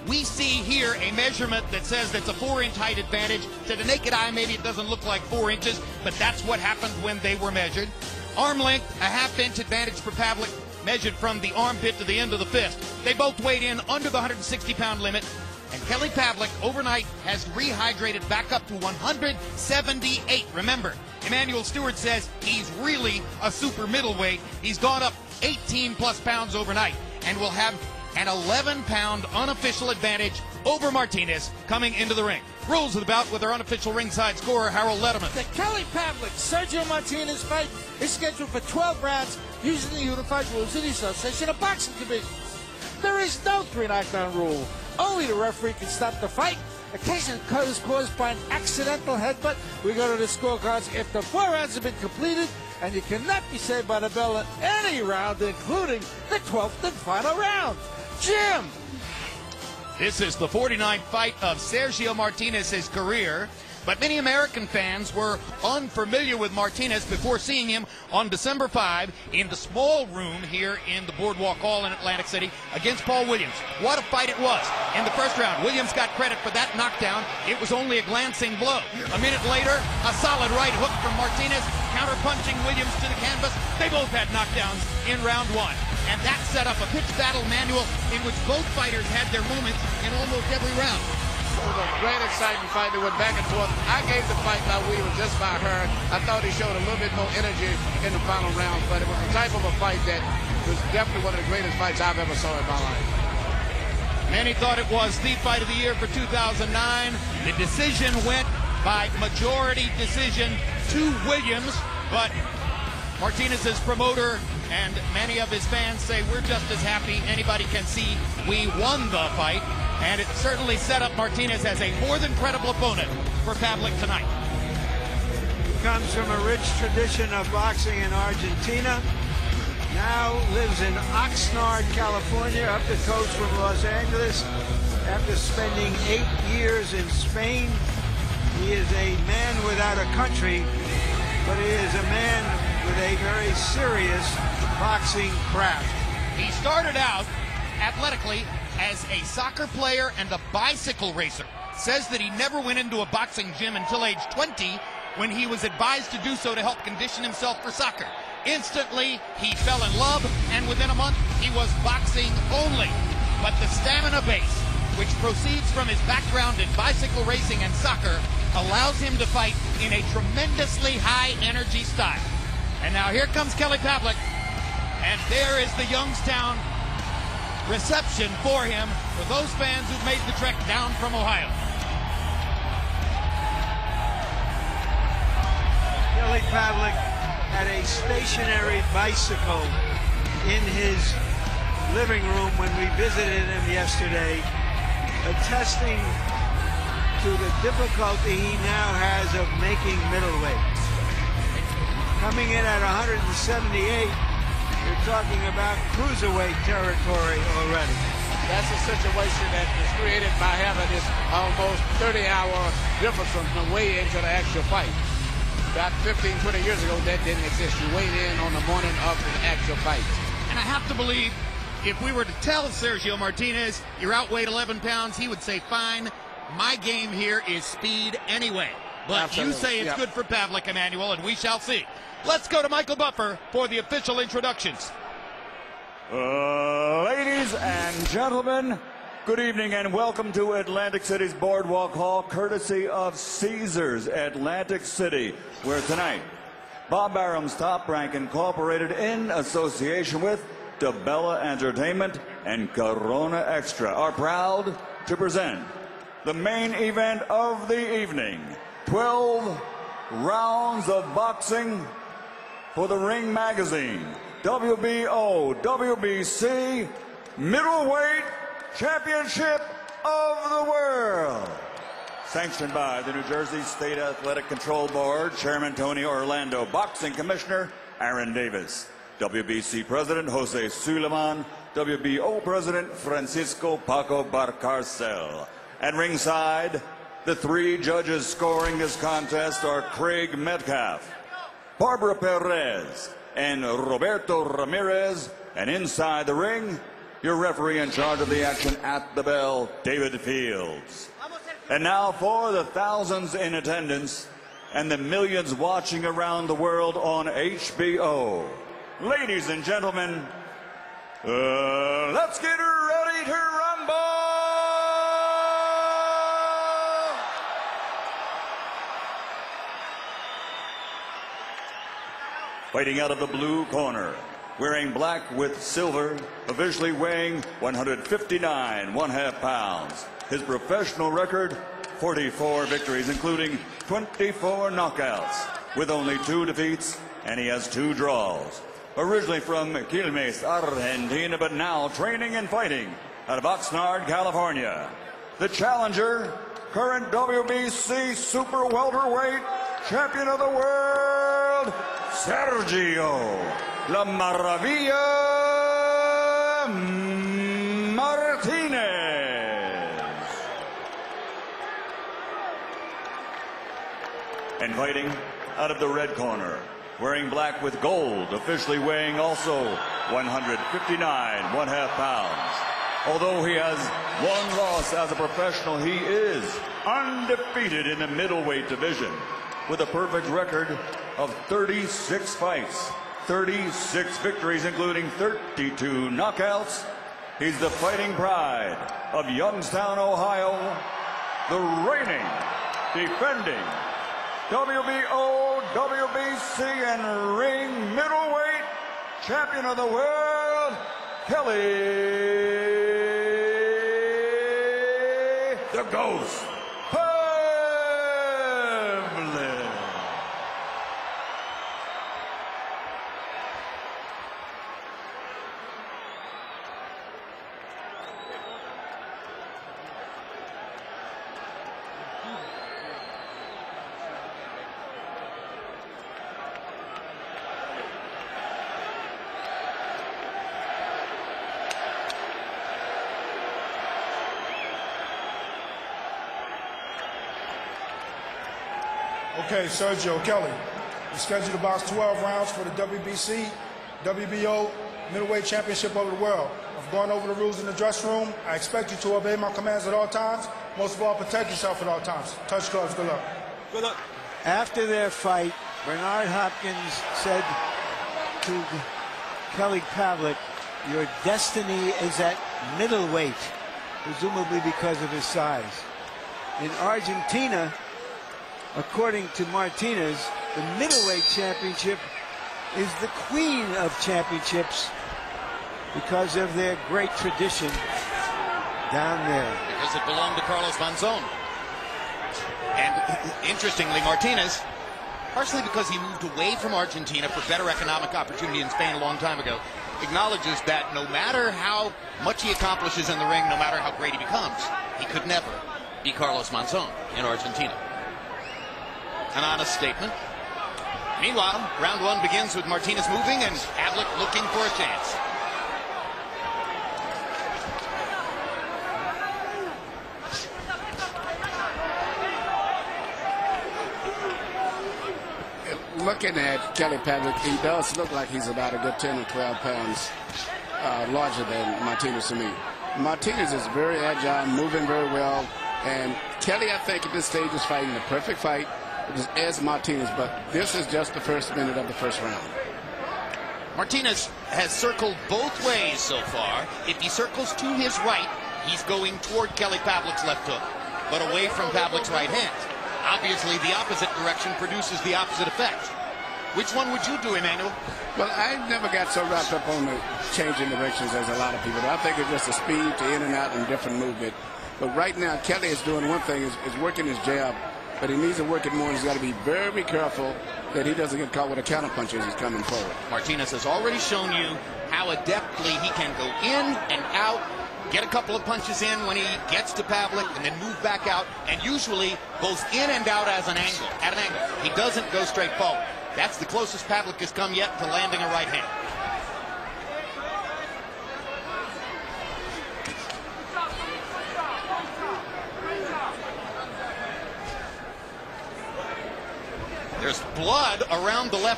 We see here a measurement that says that's a 4-inch height advantage. To the naked eye, maybe it doesn't look like 4 inches, but that's what happened when they were measured. Arm length, a ½ inch advantage for Pavlik, measured from the armpit to the end of the fist. They both weighed in under the 160-pound limit, and Kelly Pavlik overnight has rehydrated back up to 178. Remember, Emmanuel Stewart says he's really a super middleweight. He's gone up 18-plus pounds overnight and will have an 11-pound unofficial advantage over Martinez coming into the ring. Rules of the bout with our unofficial ringside scorer, Harold Letterman. The Kelly Pavlik Sergio Martinez fight is scheduled for 12 rounds using the unified rules of the Association of Boxing Divisions. There is no 3-knockdown rule. Only the referee can stop the fight. A case is caused by an accidental headbutt. We go to the scorecards after 4 rounds have been completed, and you cannot be saved by the bell in any round, including the 12th and final round. Jim! This is the 49th fight of Sergio Martinez's career, but many American fans were unfamiliar with Martinez before seeing him on December 5 in the small room here in the Boardwalk Hall in Atlantic City against Paul Williams. What a fight it was. In the first round, Williams got credit for that knockdown. It was only a glancing blow. A minute later, a solid right hook from Martinez, counter-punching Williams to the canvas. They both had knockdowns in round 1. And that set up a pitched battle manual in which both fighters had their moments in almost every round. It was a great, exciting fight that went back and forth. I gave the fight by Williams just by her. I thought he showed a little bit more energy in the final round, but it was the type of a fight that was definitely one of the greatest fights I've ever saw in my life. Many thought it was the fight of the year for 2009. The decision went by majority decision to Williams, but Martinez's promoter and many of his fans say we're just as happy anybody can see we won the fight, and it certainly set up Martinez as a more than credible opponent for Pavlik tonight. Comes from a rich tradition of boxing in Argentina. Now lives in Oxnard, California, up the coast from Los Angeles. After spending 8 years in Spain, he is a man without a country, but he is a man with a very serious boxing craft. He started out athletically as a soccer player and a bicycle racer. Says that he never went into a boxing gym until age 20 when he was advised to do so to help condition himself for soccer. Instantly, he fell in love, and within a month, he was boxing only. But the stamina base, which proceeds from his background in bicycle racing and soccer, allows him to fight in a tremendously high-energy style. And now here comes Kelly Pavlik, and there is the Youngstown reception for him for those fans who've made the trek down from Ohio. Kelly Pavlik had a stationary bicycle in his living room when we visited him yesterday, attesting to the difficulty he now has of making middleweight. Coming in at 178, you're talking about cruiserweight territory already. That's a situation that is created by having this almost 30-hour difference from the weigh-in to the actual fight. About 15, 20 years ago, that didn't exist. You weighed in on the morning of the actual fight. And I have to believe if we were to tell Sergio Martinez you're outweighed 11 pounds, he would say, fine, my game here is speed anyway. But Absolutely. You say it's good for Pavlik, Emmanuel, and we shall see. Let's go to Michael Buffer for the official introductions. Ladies and gentlemen, good evening and welcome to Atlantic City's Boardwalk Hall, courtesy of Caesars Atlantic City, where tonight, Bob Arum's Top Rank Incorporated, in association with DeBella Entertainment and Corona Extra, are proud to present the main event of the evening. 12 rounds of boxing for the Ring Magazine WBO WBC Middleweight Championship of the World. Sanctioned by the New Jersey State Athletic Control Board, Chairman Tony Orlando, Boxing Commissioner Aaron Davis, WBC President Jose Suleiman, WBO President Francisco Paco Barcarcel. At ringside, the 3 judges scoring this contest are Craig Metlaf, Bárbara Pérez, and Roberto Ramírez. And inside the ring, Your referee in charge of the action at the bell, David Fields. And now for the thousands in attendance and the millions watching around the world on HBO. Ladies and gentlemen, let's get ready to rumble! Fighting out of the blue corner, wearing black with silver, officially weighing 159 1/2 pounds. His professional record, 44 victories, including 24 knockouts, with only 2 defeats, and he has 2 draws. Originally from Quilmes, Argentina, but now training and fighting out of Oxnard, California. The challenger, current WBC super welterweight champion of the world, Sergio La Maravilla Martinez. And fighting out of the red corner, wearing black with gold, officially weighing also 159 1/2 pounds. Although he has 1 loss as a professional, he is undefeated in the middleweight division with a perfect record of 36 fights, 36 victories, including 32 knockouts. He's the fighting pride of Youngstown, Ohio, the reigning, defending WBO, WBC, and ring middleweight champion of the world, Kelly the Ghost Pavlik. Okay, Sergio, Kelly, you're scheduled to box 12 rounds for the WBC, WBO middleweight championship of the world. I've gone over the rules in the dressing room. I expect you to obey my commands at all times. Most of all, protect yourself at all times. Touch gloves. Good luck. Good luck. After their fight, Bernard Hopkins said to Kelly Pavlik, your destiny is at middleweight, presumably because of his size. In Argentina, according to Martinez, the middleweight championship is the queen of championships because of their great tradition down there. Because it belonged to Carlos Monzon. And interestingly, Martinez, partially because he moved away from Argentina for better economic opportunity in Spain a long time ago, acknowledges that no matter how much he accomplishes in the ring, no matter how great he becomes, he could never be Carlos Monzon in Argentina. An honest statement. Meanwhile, round 1 begins with Martinez moving and Pavlik looking for a chance. Looking at Kelly Pavlik, he does look like he's about a good 10 or 12 pounds larger than Martinez to me. Martinez is very agile, moving very well, and Kelly, I think, at this stage is fighting the perfect fight as Martinez, but this is just the first minute of the first round. Martinez has circled both ways so far. If he circles to his right, he's going toward Kelly Pavlik's left hook, but away from Pavlik's right hand. Obviously, the opposite direction produces the opposite effect. Which one would you do, Emmanuel? Well, I never got so wrapped up on the changing directions as a lot of people. I think it's just a speed to in and out and different movement. But right now, Kelly is doing one thing, is working his jab, but he needs to work it more. He's got to be very careful that he doesn't get caught with a counterpunch as he's coming forward. Martinez has already shown you how adeptly he can go in and out, get a couple of punches in when he gets to Pavlik, and then move back out, and usually both in and out at an angle. He doesn't go straight forward. That's the closest Pavlik has come yet to landing a right hand. There's blood around the left